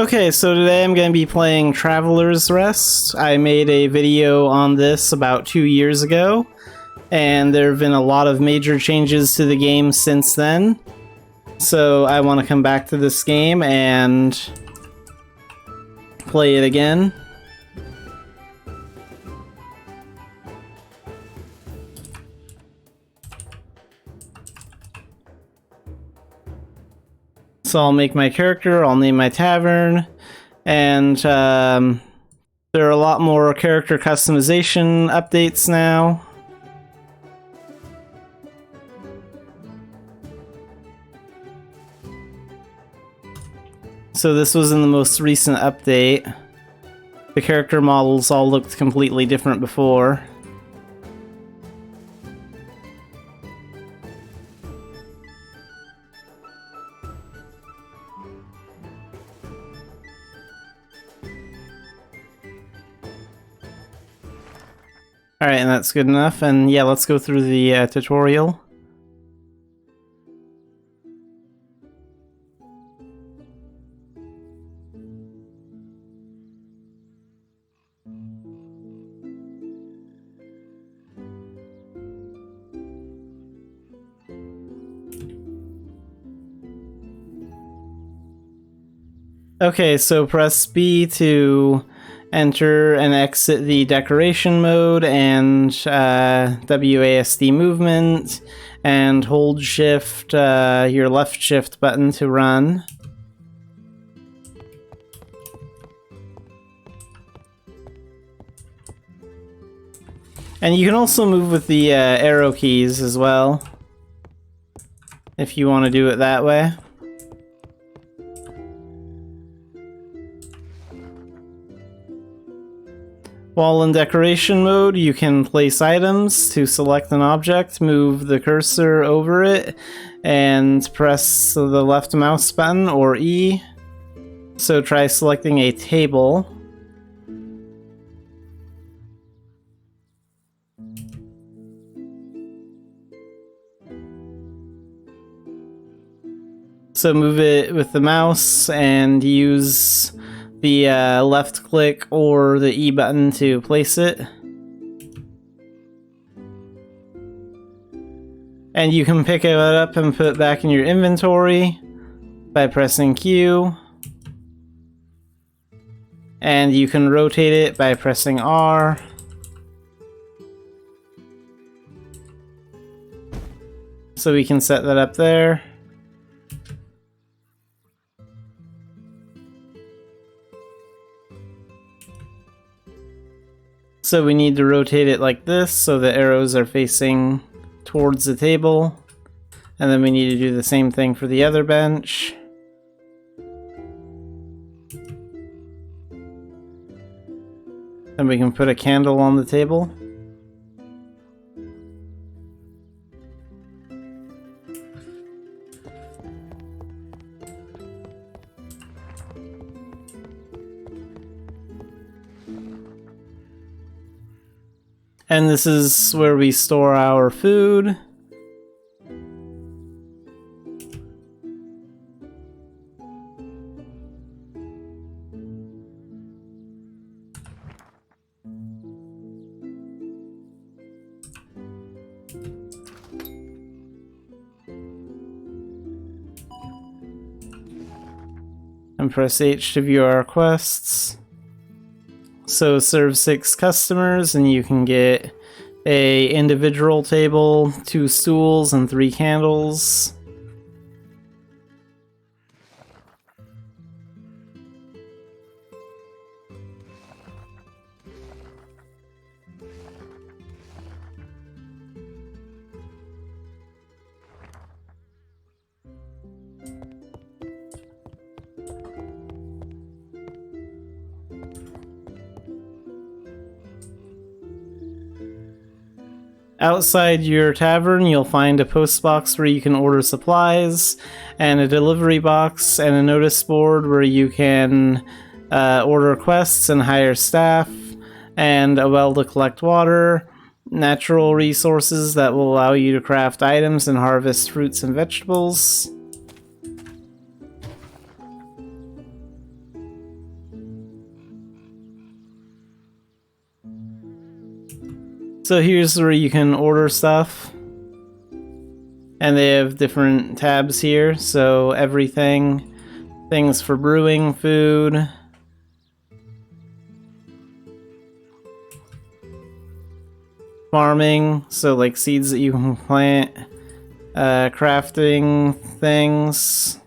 Okay, so today I'm going to be playing Traveler's Rest. I made a video on this about 2 years ago, and there have been a lot of major changes to the game since then. So I want to come back to this game and play it again. So I'll make my character, I'll name my tavern, and there are a lot more character customization updates now. So this was in the most recent update. The character models all looked completely different before. Alright, and that's good enough, and yeah, let's go through the tutorial. Okay, so press B to enter and exit the decoration mode, and WASD movement, and hold shift, your left shift button to run. And you can also move with the arrow keys as well, if you want to do it that way. While in decoration mode, you can place items. To select an object, move the cursor over it and press the left mouse button or E. So try selecting a table. So move it with the mouse and use the left click or the E button to place it. And you can pick it up and put it back in your inventory by pressing Q. And you can rotate it by pressing R. So we can set that up there. So we need to rotate it like this so the arrows are facing towards the table. And then we need to do the same thing for the other bench. Then we can put a candle on the table. And this is where we store our food. And press H to view our quests. So serve 6 customers and you can get a individual table, 2 stools, and 3 candles. Outside your tavern, you'll find a post box where you can order supplies, and a delivery box, and a notice board where you can order quests and hire staff, and a well to collect water, natural resources that will allow you to craft items and harvest fruits and vegetables. So here's where you can order stuff. And they have different tabs here. So everything, things for brewing food. Farming, so like seeds that you can plant. Crafting things.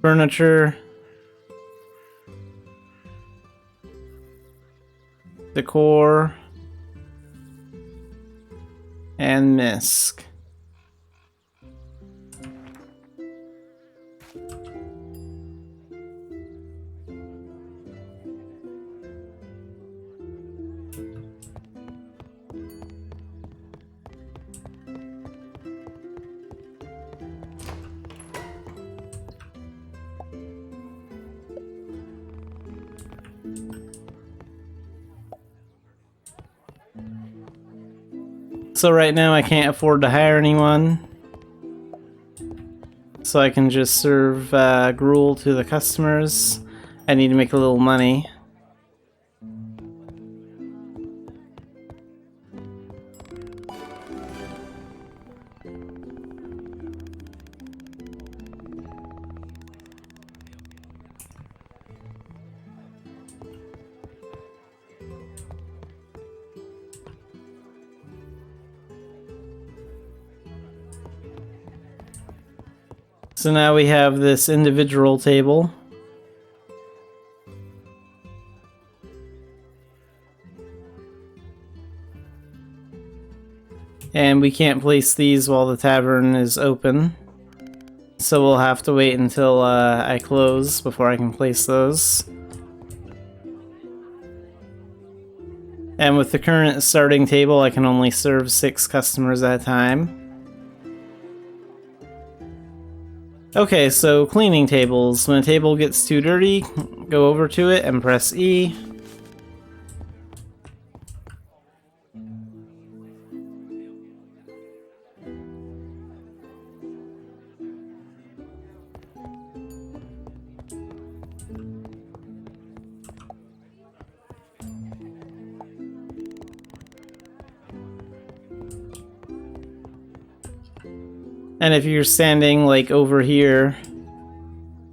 Furniture. Decor. And misc. So right now I can't afford to hire anyone. So I can just serve gruel to the customers. I need to make a little money. So now we have this individual table. And we can't place these while the tavern is open. So we'll have to wait until I close before I can place those. And with the current starting table, I can only serve 6 customers at a time. Okay, so cleaning tables. When a table gets too dirty, go over to it and press E. And if you're standing like over here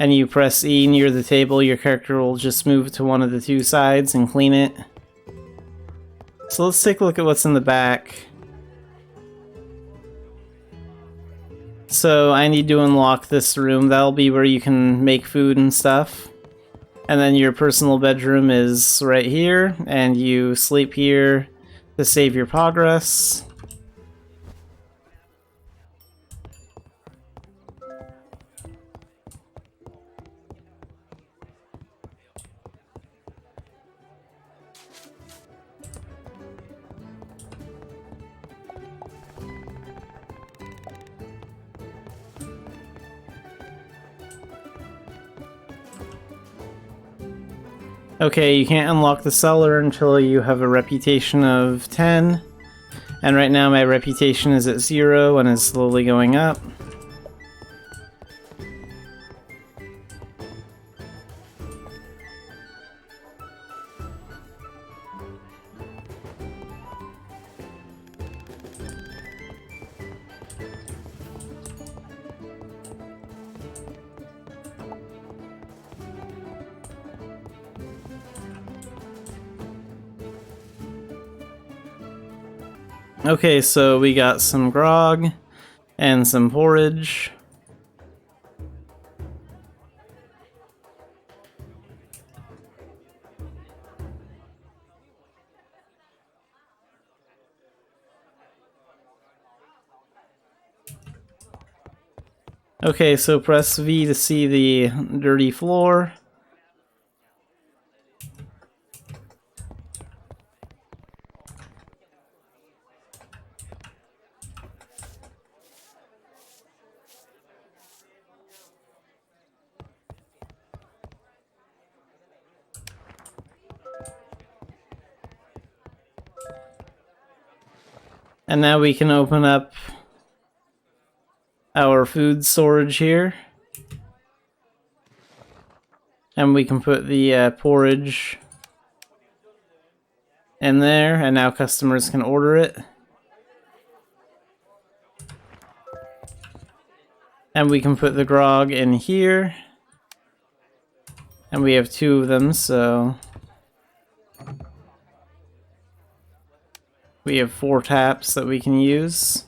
and you press E near the table, your character will just move to one of the 2 sides and clean it. So let's take a look at what's in the back. So I need to unlock this room. That'll be where you can make food and stuff. And then your personal bedroom is right here, and you sleep here to save your progress. Okay, you can't unlock the cellar until you have a reputation of 10. And right now my reputation is at 0 and is slowly going up. Okay, so we got some grog and some porridge. Okay, so press V to see the dirty floor. And now we can open up our food storage here. And we can put the porridge in there, and now customers can order it. And we can put the grog in here. And we have 2 of them, so we have 4 taps that we can use.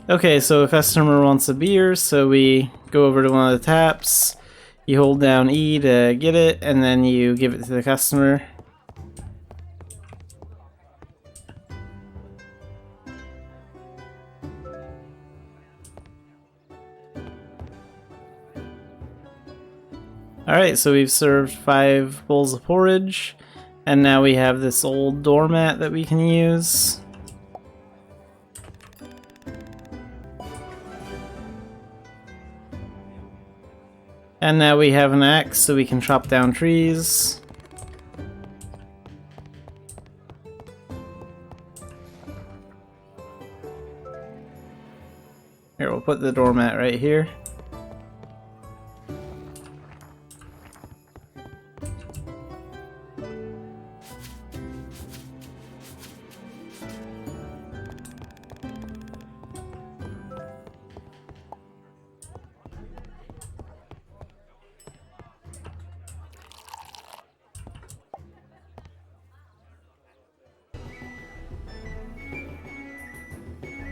Okay, so a customer wants a beer, so we go over to one of the taps, you hold down E to get it, and then you give it to the customer. Alright, so we've served 5 bowls of porridge, and now we have this old doormat that we can use. And now we have an axe, so we can chop down trees. Here, we'll put the doormat right here.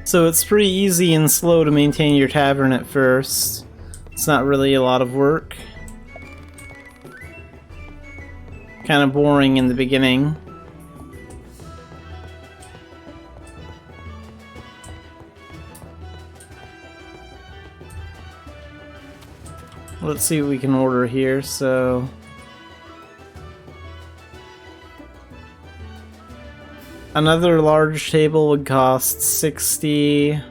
So it's pretty easy and slow to maintain your tavern at first. It's not really a lot of work. Kind of boring in the beginning. Let's see what we can order here, so... Another large table would cost 60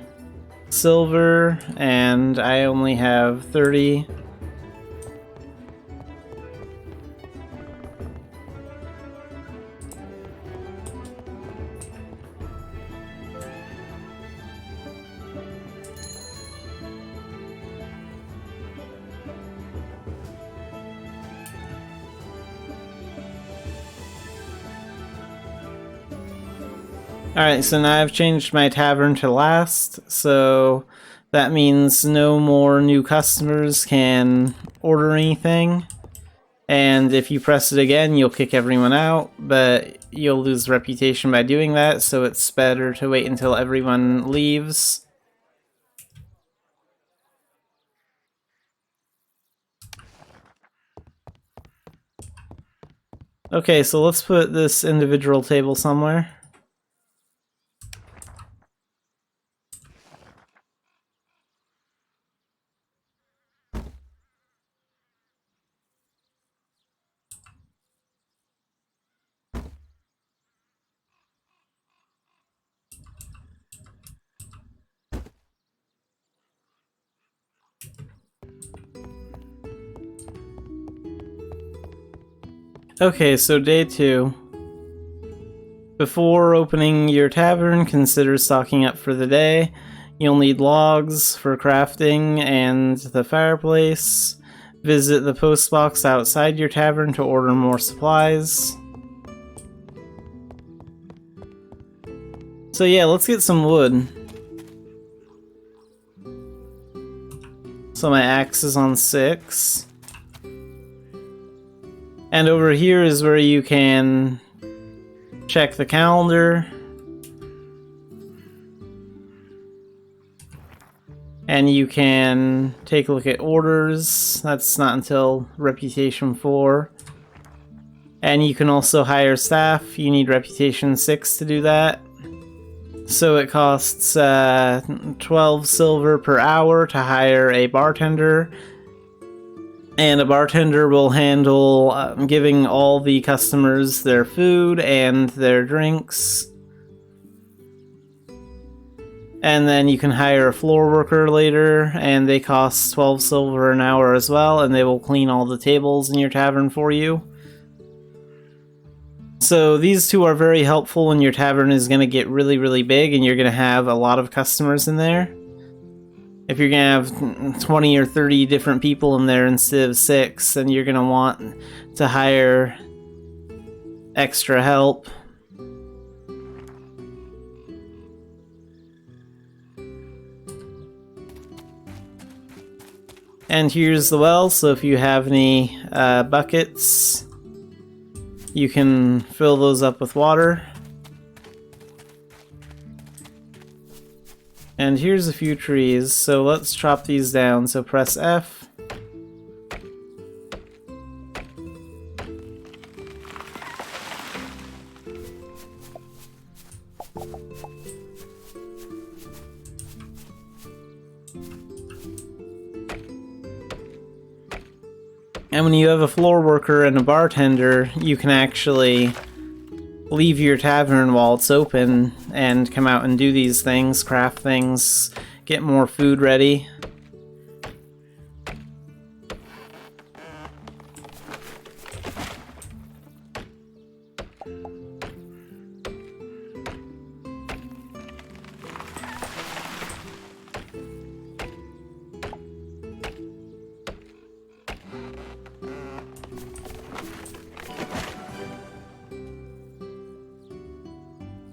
silver, and I only have 30. Alright, so now I've changed my tavern to last, so that means no more new customers can order anything. And if you press it again, you'll kick everyone out, but you'll lose reputation by doing that, so it's better to wait until everyone leaves. Okay, so let's put this individual table somewhere. Okay, so day 2. Before opening your tavern, consider stocking up for the day. You'll need logs for crafting and the fireplace. Visit the post box outside your tavern to order more supplies. So yeah, let's get some wood. So my axe is on 6. And over here is where you can check the calendar. And you can take a look at orders. That's not until Reputation 4. And you can also hire staff. You need Reputation 6 to do that. So it costs 12 silver per hour to hire a bartender. And a bartender will handle giving all the customers their food and their drinks. And then you can hire a floor worker later, and they cost 12 silver an hour as well, and they will clean all the tables in your tavern for you. So these two are very helpful when your tavern is going to get really, really big and you're going to have a lot of customers in there. If you're going to have 20 or 30 different people in there instead of 6, then you're going to want to hire extra help. And here's the well, so if you have any buckets, you can fill those up with water. And here's a few trees, so let's chop these down. So press F. And when you have a floor worker and a bartender, you can actually leave your tavern while it's open and come out and do these things, craft things, get more food ready.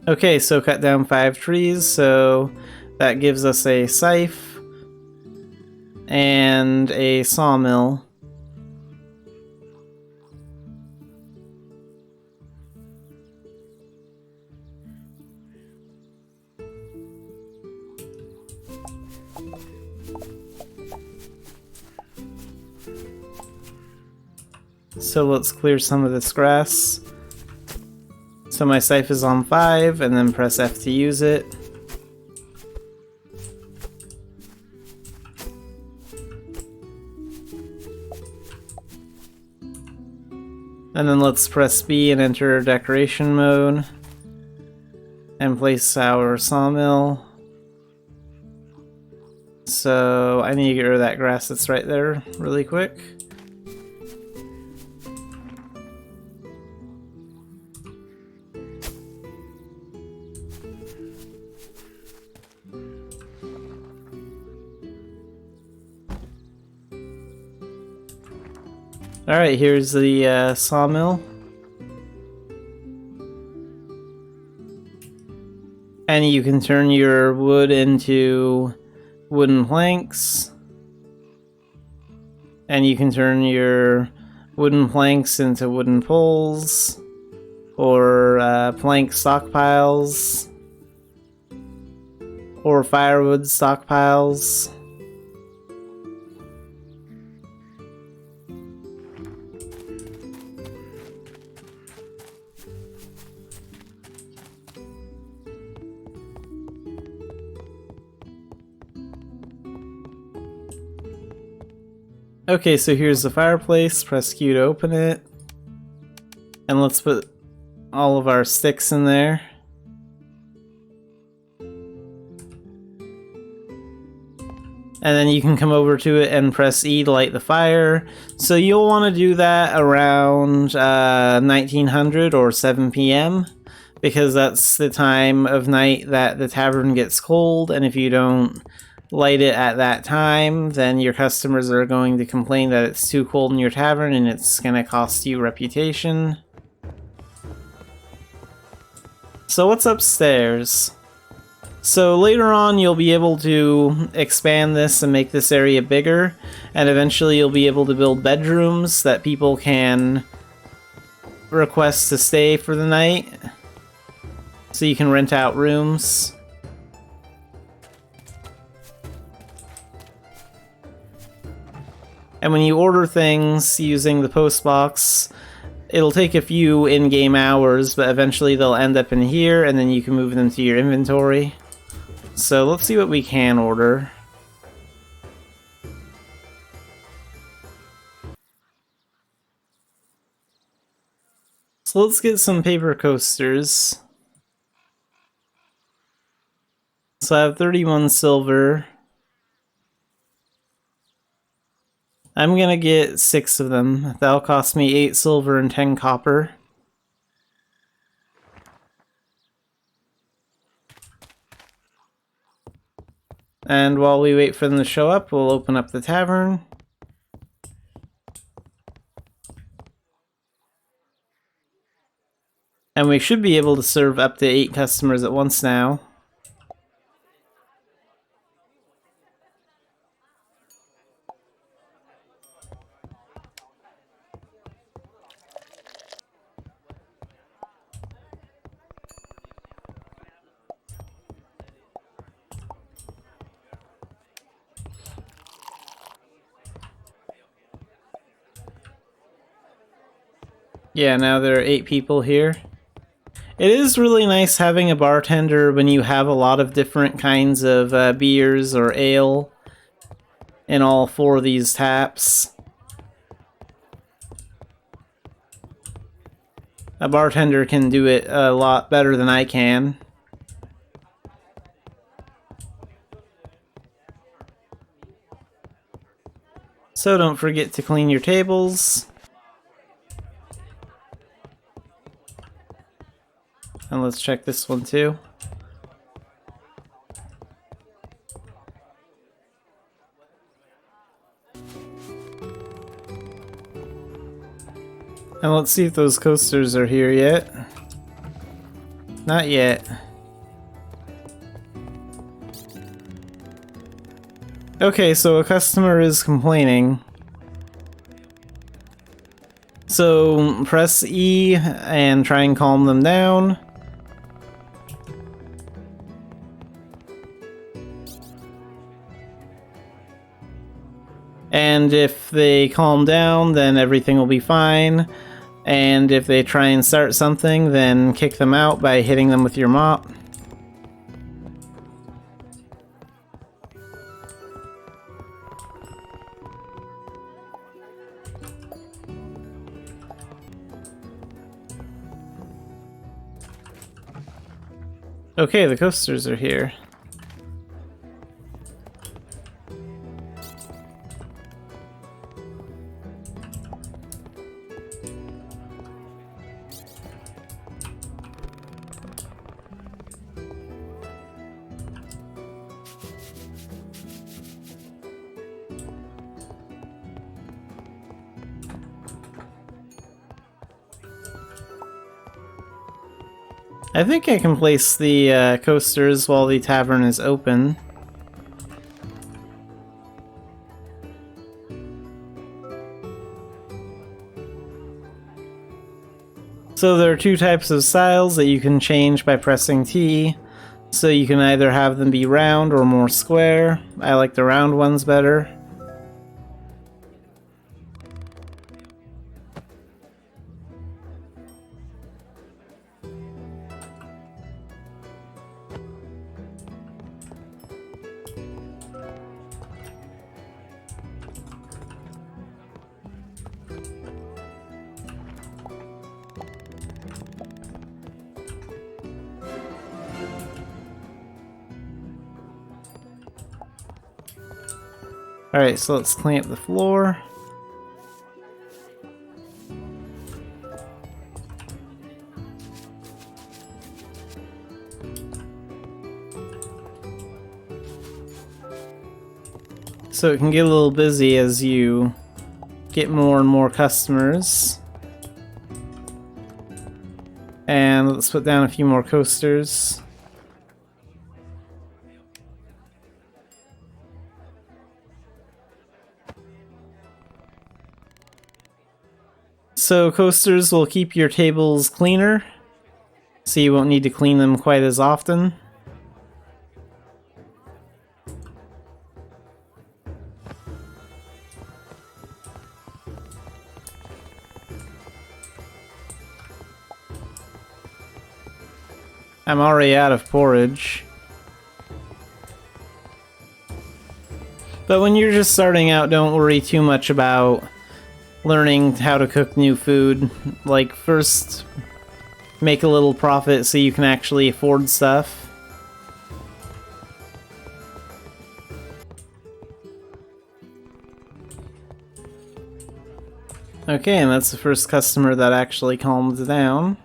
Okay, so cut down 5 trees, so that gives us a scythe and a sawmill. So let's clear some of this grass. So my scythe is on 5, and then press F to use it. And then let's press B and enter decoration mode. And place our sawmill. So I need to get rid of that grass that's right there really quick. Alright, here's the sawmill. And you can turn your wood into wooden planks. And you can turn your wooden planks into wooden poles. Or plank stockpiles. Or firewood stockpiles. Okay, so here's the fireplace. Press Q to open it. And let's put all of our sticks in there. And then you can come over to it and press E to light the fire. So you'll want to do that around 1900 or 7 p.m. because that's the time of night that the tavern gets cold, and if you don't light it at that time, then your customers are going to complain that it's too cold in your tavern and it's going to cost you reputation. So what's upstairs? So later on you'll be able to expand this and make this area bigger, and eventually you'll be able to build bedrooms that people can request to stay for the night. So you can rent out rooms. And when you order things using the post box, it'll take a few in-game hours, but eventually they'll end up in here, and then you can move them to your inventory. So let's see what we can order. So let's get some paper coasters. So I have 31 silver. I'm gonna get 6 of them. That'll cost me 8 silver and 10 copper. And while we wait for them to show up, we'll open up the tavern. And we should be able to serve up to 8 customers at once now. Yeah, now there are 8 people here. It is really nice having a bartender when you have a lot of different kinds of beers or ale in all 4 of these taps. A bartender can do it a lot better than I can. So don't forget to clean your tables. And let's check this one too. And let's see if those coasters are here yet. Not yet. Okay, so a customer is complaining. So press E and try and calm them down. And if they calm down, then everything will be fine. And if they try and start something, then kick them out by hitting them with your mop. Okay, the coasters are here. I think I can place the coasters while the tavern is open. So there are 2 types of styles that you can change by pressing T. So you can either have them be round or more square. I like the round ones better. Alright, so let's clean up the floor. So it can get a little busy as you get more and more customers. And let's put down a few more coasters. So coasters will keep your tables cleaner, so you won't need to clean them quite as often. I'm already out of porridge. But when you're just starting out, don't worry too much about learning how to cook new food. Like, first, make a little profit so you can actually afford stuff. Okay, and that's the first customer that actually calmed down.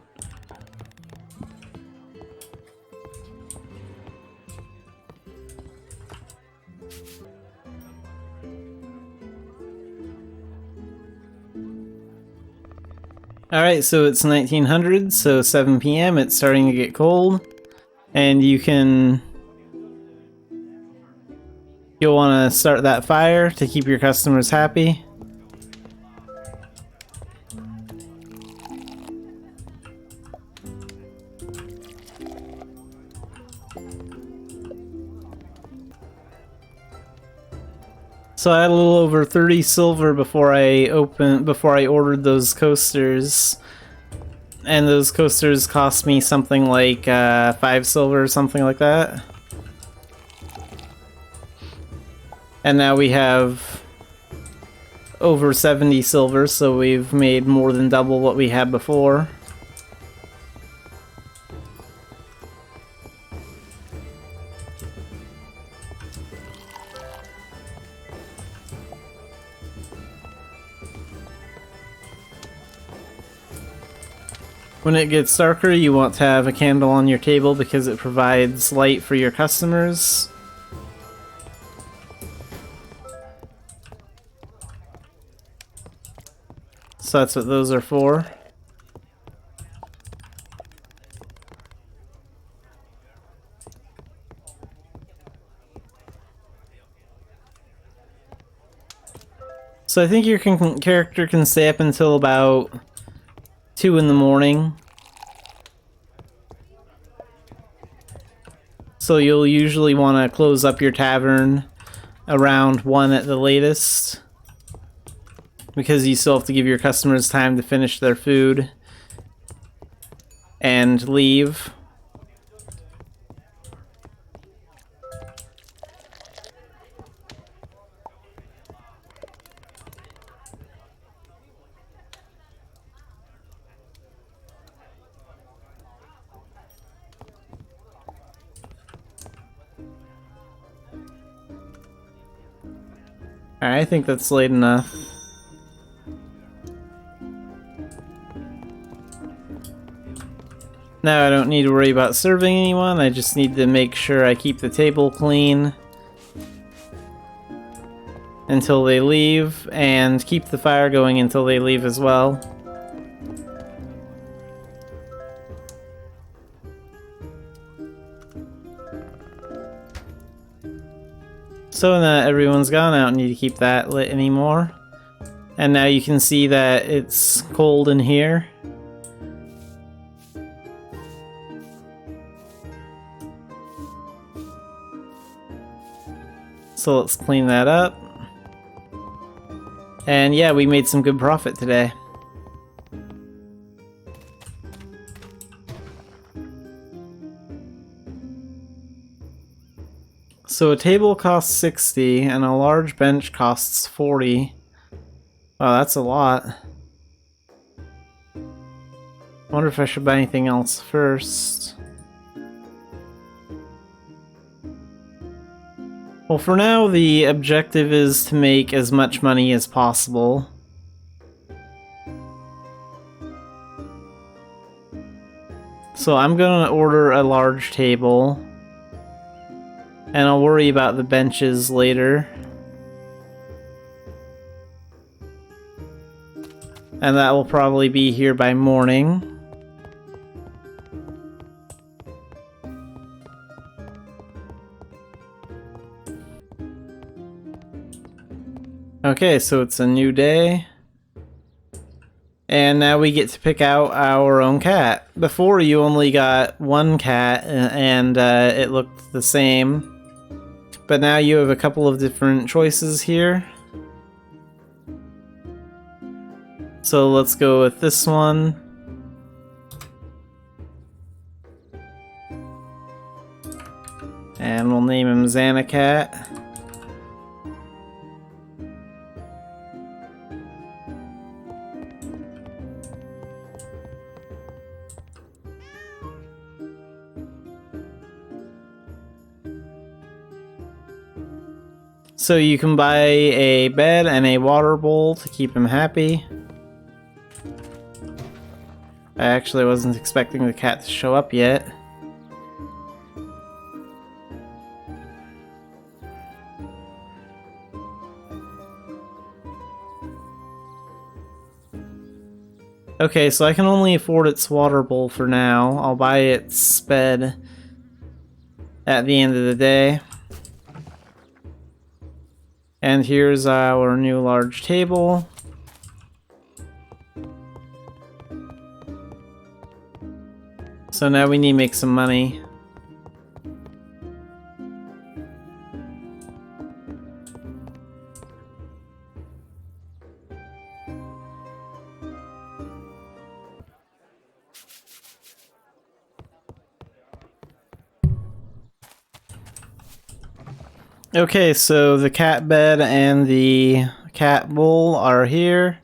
Alright, so it's 1900, so 7 p.m., it's starting to get cold, and you'll want to start that fire to keep your customers happy. So I had a little over 30 silver before I ordered those coasters. And those coasters cost me something like 5 silver or something like that. And now we have over 70 silver, so we've made more than double what we had before. When it gets darker, you want to have a candle on your table because it provides light for your customers. So that's what those are for. So I think your character can stay up until about 2 in the morning. So you'll usually want to close up your tavern around 1 at the latest, because you still have to give your customers time to finish their food and leave. Alright, I think that's late enough. Now I don't need to worry about serving anyone, I just need to make sure I keep the table clean until they leave, and keep the fire going until they leave as well. So that everyone's gone, I don't need to keep that lit anymore. And now you can see that it's cold in here. So let's clean that up. And yeah, we made some good profit today. So a table costs 60 and a large bench costs 40. Wow, that's a lot. I wonder if I should buy anything else first. Well, for now, the objective is to make as much money as possible. So I'm gonna order a large table. And I'll worry about the benches later. And that will probably be here by morning. Okay, so it's a new day. And now we get to pick out our own cat. Before, you only got one cat, and it looked the same. But now you have a couple of different choices here. So let's go with this one. And we'll name him Xanacat. So you can buy a bed and a water bowl to keep him happy. I actually wasn't expecting the cat to show up yet. Okay, so I can only afford its water bowl for now. I'll buy its bed at the end of the day. And here's our new large table. So now we need to make some money. Okay, so the cat bed and the cat bowl are here.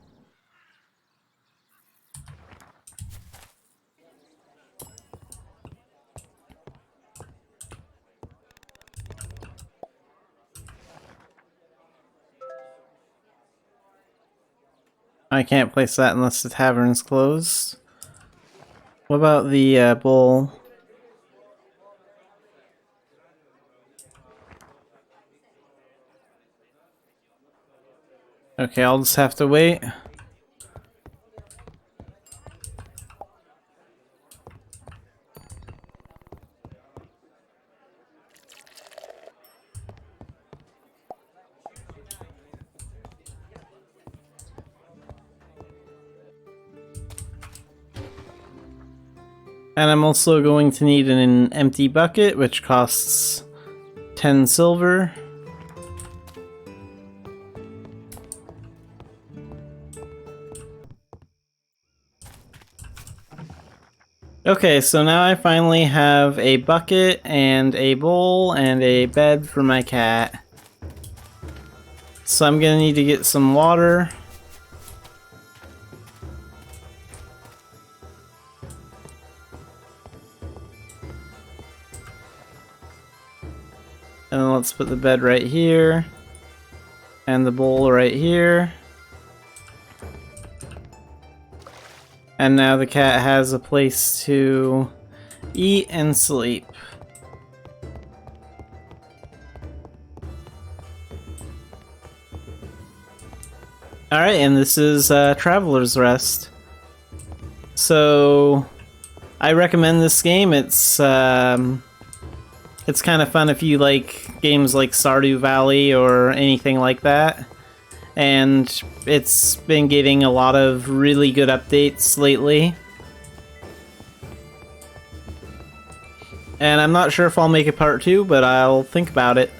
I can't place that unless the tavern's closed. What about the bowl? Okay, I'll just have to wait. And I'm also going to need an empty bucket, which costs 10 silver. Okay, so now I finally have a bucket and a bowl and a bed for my cat. So I'm gonna need to get some water. And then let's put the bed right here. And the bowl right here. And now the cat has a place to eat and sleep. Alright, and this is Traveler's Rest. So, I recommend this game. It's kind of fun if you like games like Stardew Valley or anything like that. And it's been getting a lot of really good updates lately. And I'm not sure if I'll make a part 2, but I'll think about it.